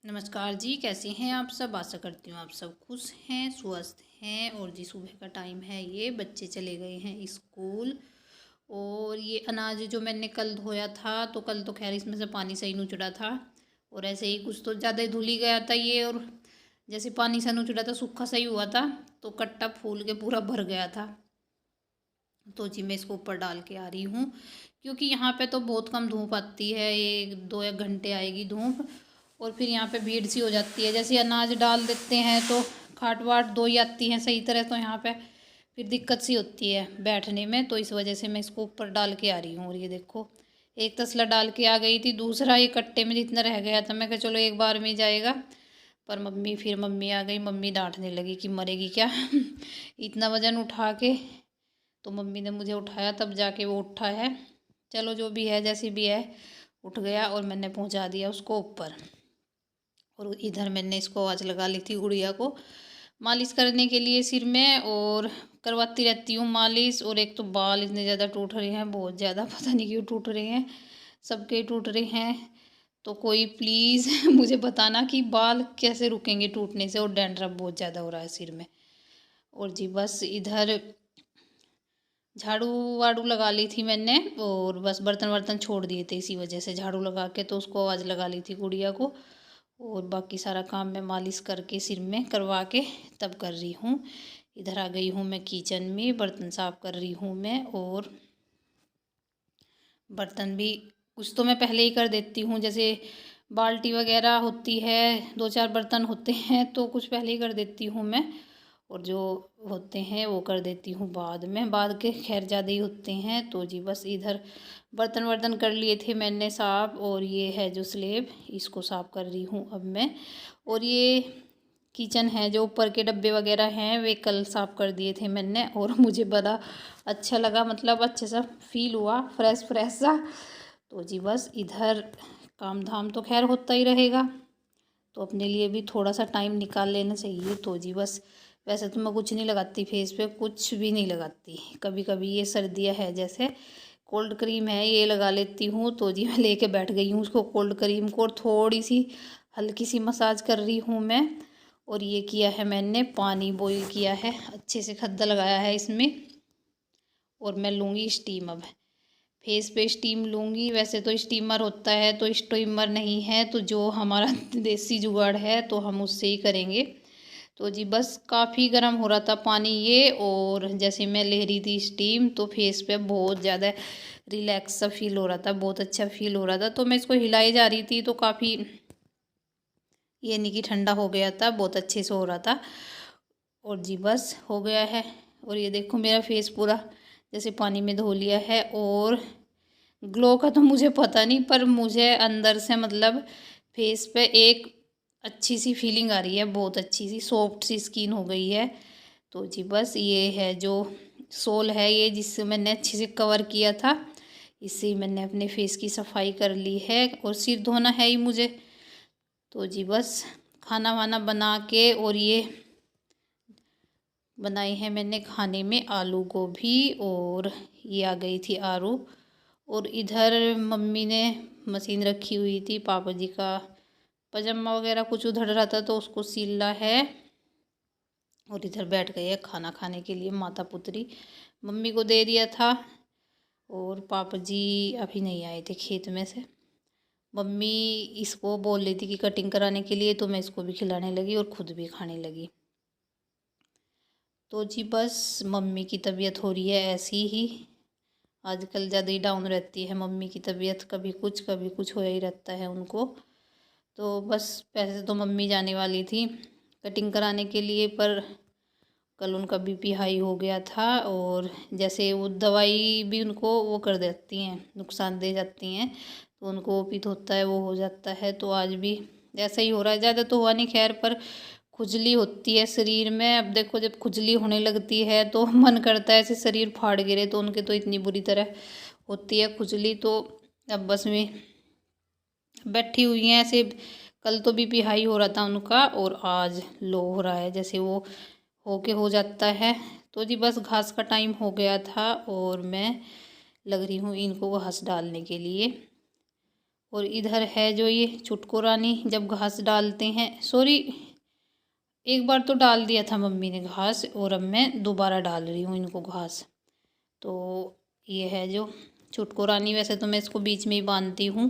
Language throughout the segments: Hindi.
नमस्कार जी, कैसे हैं आप सब। आशा करती हूँ आप सब खुश हैं, स्वस्थ हैं। और जी सुबह का टाइम है, ये बच्चे चले गए हैं स्कूल। और ये अनाज जो मैंने कल धोया था, तो कल तो खैर इसमें से पानी सही नुचड़ा था। और ऐसे ही कुछ तो ज़्यादा ही धुल ही गया था ये। और जैसे पानी से नुचड़ा था, सूखा सही हुआ था, तो कट्टा फूल के पूरा भर गया था। तो जी मैं इसको ऊपर डाल के आ रही हूँ, क्योंकि यहाँ पे तो बहुत कम धूप आती है, एक दो एक घंटे आएगी धूप। और फिर यहाँ पे भीड़ सी हो जाती है। जैसे अनाज डाल देते हैं तो खाट वाट दो ही आती हैं सही तरह, तो यहाँ पे फिर दिक्कत सी होती है बैठने में। तो इस वजह से मैं इसको ऊपर डाल के आ रही हूँ। और ये देखो, एक तसला डाल के आ गई थी, दूसरा ये कट्टे में जितना रह गया था, मैं कहा चलो एक बार में ही जाएगा। पर मम्मी आ गई, मम्मी डांटने लगी कि मरेगी क्या इतना वजन उठा के। तो मम्मी ने मुझे उठाया, तब जाके वो उठा है। चलो जो भी है, जैसी भी है, उठ गया। और मैंने पहुंचा दिया उसको ऊपर। और इधर मैंने इसको आज लगा ली थी गुड़िया को मालिश करने के लिए सिर में, और करवाती रहती हूँ मालिश। और एक तो बाल इतने ज़्यादा टूट रहे हैं, बहुत ज़्यादा, पता नहीं क्यों टूट रहे हैं, सबके टूट रहे हैं। तो कोई प्लीज़ मुझे बताना कि बाल कैसे रुकेंगे टूटने से। और डैंड्रफ बहुत ज़्यादा हो रहा है सिर में। और जी बस इधर झाड़ू वाड़ू लगा ली थी मैंने, और बस बर्तन वर्तन छोड़ दिए थे इसी वजह से झाड़ू लगा के। तो उसको आवाज़ लगा ली थी गुड़िया को। और बाकी सारा काम मैं मालिश करके सिर में करवा के तब कर रही हूँ। इधर आ गई हूँ मैं किचन में, बर्तन साफ़ कर रही हूँ मैं। और बर्तन भी कुछ तो मैं पहले ही कर देती हूँ, जैसे बाल्टी वगैरह होती है, दो चार बर्तन होते हैं तो कुछ पहले ही कर देती हूँ मैं। और जो होते हैं वो कर देती हूँ बाद में, बाद के खैर ज़्यादा ही होते हैं। तो जी बस इधर बर्तन वर्तन कर लिए थे मैंने साफ़। और ये है जो स्लेब, इसको साफ़ कर रही हूँ अब मैं। और ये किचन है, जो ऊपर के डब्बे वगैरह हैं, वे कल साफ़ कर दिए थे मैंने। और मुझे बड़ा अच्छा लगा, मतलब अच्छे सा फील हुआ, फ्रेश फ्रेश सा। तो जी बस इधर काम धाम तो खैर होता ही रहेगा, तो अपने लिए भी थोड़ा सा टाइम निकाल लेना चाहिए। तो जी बस, वैसे तो मैं कुछ नहीं लगाती फेस पे, कुछ भी नहीं लगाती। कभी कभी ये सर्दियाँ है, जैसे कोल्ड क्रीम है, ये लगा लेती हूँ। तो जी मैं लेके बैठ गई हूँ उसको, कोल्ड क्रीम को, और थोड़ी सी हल्की सी मसाज कर रही हूँ मैं। और ये किया है मैंने, पानी बॉईल किया है, अच्छे से खद्दा लगाया है इसमें। और मैं लूँगी स्टीम अब, फेस पे स्टीम लूँगी। वैसे तो स्टीमर होता है, तो स्टीमर नहीं है, तो जो हमारा देसी जुगाड़ है तो हम उससे ही करेंगे। तो जी बस काफ़ी गर्म हो रहा था पानी ये, और जैसे मैं ले रही थी स्टीम, तो फेस पे बहुत ज़्यादा रिलैक्स सा फील हो रहा था, बहुत अच्छा फील हो रहा था। तो मैं इसको हिलाई जा रही थी, तो काफ़ी, ये नहीं कि ठंडा हो गया था, बहुत अच्छे से हो रहा था। और जी बस हो गया है। और ये देखो मेरा फेस पूरा जैसे पानी में धो लिया है। और ग्लो का तो मुझे पता नहीं, पर मुझे अंदर से मतलब फेस पे एक अच्छी सी फीलिंग आ रही है, बहुत अच्छी सी सॉफ्ट सी स्किन हो गई है। तो जी बस ये है जो सोल है, ये जिससे मैंने अच्छे से कवर किया था, इससे ही मैंने अपने फेस की सफाई कर ली है। और सिर धोना है ही मुझे। तो जी बस खाना वाना बना के, और ये बनाई है मैंने खाने में आलू गोभी, और ये आ गई थी आलू। और इधर मम्मी ने मशीन रखी हुई थी, पापा जी का पजामा वगैरह कुछ उधड़ रहा था, तो उसको सिला है। और इधर बैठ गए है खाना खाने के लिए माता पुत्री, मम्मी को दे दिया था। और पापा जी अभी नहीं आए थे खेत में से। मम्मी इसको बोल रही थी कि कटिंग कराने के लिए, तो मैं इसको भी खिलाने लगी और खुद भी खाने लगी। तो जी बस मम्मी की तबीयत हो रही है ऐसी ही, आजकल ज़्यादा ही डाउन रहती है मम्मी की तबीयत, कभी कुछ हो ही रहता है उनको। तो बस पैसे तो मम्मी जाने वाली थी कटिंग कराने के लिए, पर कल उनका बीपी हाई हो गया था। और जैसे वो दवाई भी उनको वो कर देती हैं, नुकसान दे जाती हैं, तो उनको पित्त होता है, वो हो जाता है। तो आज भी ऐसा ही हो रहा है, ज़्यादा तो हुआ नहीं खैर, पर खुजली होती है शरीर में। अब देखो जब खुजली होने लगती है तो मन करता है ऐसे शरीर फाड़ गिरे, तो उनके तो इतनी बुरी तरह होती है खुजली। तो अब बस में बैठी हुई हैं ऐसे। कल तो बीपी हाई हो रहा था उनका, और आज लो हो रहा है, जैसे वो होके हो जाता है। तो जी बस घास का टाइम हो गया था, और मैं लग रही हूँ इनको घास डालने के लिए। और इधर है जो ये छुटको रानी, जब घास डालते हैं, सॉरी एक बार तो डाल दिया था मम्मी ने घास, और अब मैं दोबारा डाल रही हूँ इनको घास। तो ये है जो छुटको रानी। वैसे तो मैं इसको बीच में ही बांधती हूँ,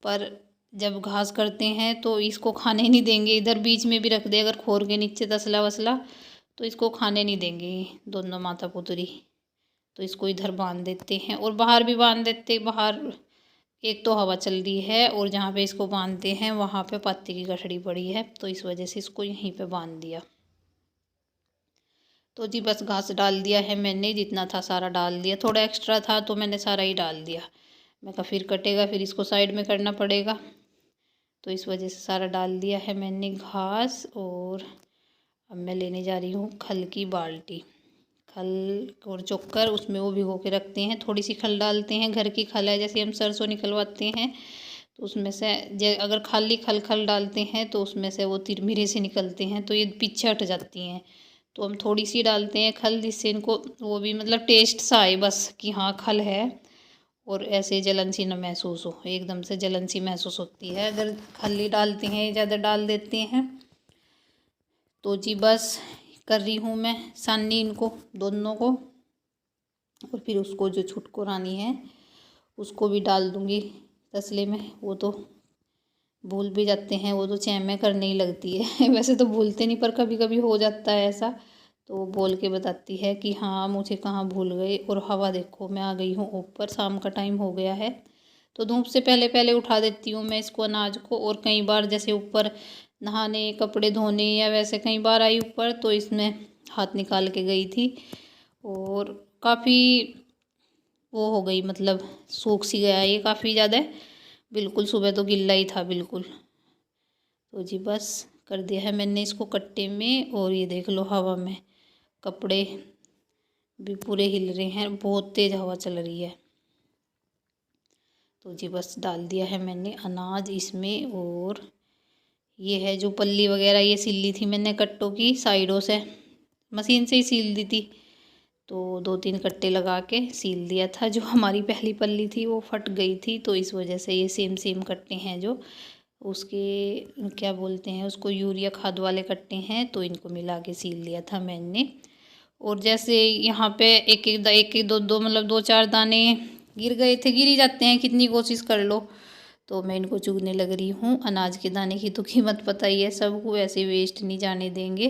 पर जब घास करते हैं तो इसको खाने नहीं देंगे, इधर बीच में भी रख दे अगर खोर के नीचे तसला वसला तो इसको खाने नहीं देंगे दोनों माता पुत्री। तो इसको इधर बांध देते हैं और बाहर भी बांध देते। बाहर एक तो हवा चल रही है और जहाँ पे इसको बांधते हैं वहाँ पे पत्ती की गठड़ी पड़ी है, तो इस वजह से इसको यहीं पे बांध दिया। तो जी बस घास डाल दिया है मैंने, जितना था सारा डाल दिया, थोड़ा एक्स्ट्रा था तो मैंने सारा ही डाल दिया। मैं कहा फिर कटेगा, फिर इसको साइड में करना पड़ेगा, तो इस वजह से सारा डाल दिया है मैंने घास। और अब मैं लेने जा रही हूँ खल की बाल्टी। खल और चोकर उसमें वो भिगो के रखते हैं, थोड़ी सी खल डालते हैं, घर की खल है, जैसे हम सरसों निकलवाते हैं तो उसमें से अगर खाली खल डालते हैं तो उसमें से वो तिरमिरे से निकलते हैं, तो ये पीछे हट जाती हैं। तो हम थोड़ी सी डालते हैं खल, जिससे इनको वो भी मतलब टेस्ट सा आए बस कि हाँ खल है, और ऐसे जलन सी न महसूस हो। एकदम से जलन सी महसूस होती है अगर खल्ली डालते हैं, ज़्यादा डाल देते हैं। तो जी बस कर रही हूँ मैं सानी इनको दोनों को, और फिर उसको जो छुटको रानी है उसको भी डाल दूँगी तसले में। वो तो भूल भी जाते हैं, वो तो चैमें करने ही लगती है वैसे तो भूलते नहीं, पर कभी कभी हो जाता है ऐसा, तो वो बोल के बताती है कि हाँ मुझे कहाँ भूल गए। और हवा देखो, मैं आ गई हूँ ऊपर, शाम का टाइम हो गया है, तो धूप से पहले पहले उठा देती हूँ मैं इसको अनाज को। और कई बार जैसे ऊपर नहाने, कपड़े धोने या वैसे कई बार आई ऊपर तो इसमें हाथ निकाल के गई थी, और काफ़ी वो हो गई, मतलब सूख सी गया ये काफ़ी ज़्यादा, बिल्कुल सुबह तो गिल्ला ही था बिल्कुल। तो जी बस कर दिया है मैंने इसको कट्टे में। और ये देख लो हवा में कपड़े भी पूरे हिल रहे हैं, बहुत तेज़ हवा चल रही है। तो जी बस डाल दिया है मैंने अनाज इसमें। और ये है जो पल्ली वगैरह ये सिल ली थी मैंने कट्टों की साइडों से, मशीन से ही सील दी थी, तो 2-3 कट्टे लगा के सील दिया था। जो हमारी पहली पल्ली थी वो फट गई थी, तो इस वजह से ये सेम सेम कट्टे हैं जो उसके क्या बोलते हैं उसको, यूरिया खाद वाले कट्टे हैं, तो इनको मिला के सील दिया था मैंने। और जैसे यहाँ पे एक एक दो दो मतलब 2-4 दाने गिर गए थे, गिर ही जाते हैं कितनी कोशिश कर लो, तो मैं इनको चुगने लग रही हूँ। अनाज के दाने की तो कीमत पता ही है सबको, ऐसे वेस्ट नहीं जाने देंगे।